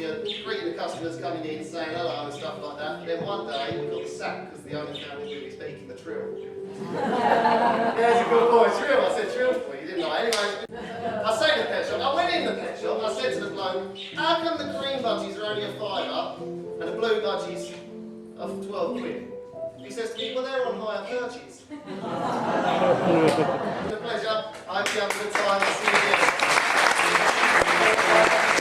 you're greeting the customers coming in, saying hello and stuff like that. But then one day we got sacked because the owner found me really speaking the trill. There's a good boy, trill. I said trill for you, didn't I? Anyway, I say to the pet shop, I went in the pet shop and I said to the bloke, how come the green budgies are only a £5 and the blue budgies are 12 quid? He says to me, well, they're on higher purchase. It's a pleasure. I hope you have a good time. I'll see you again.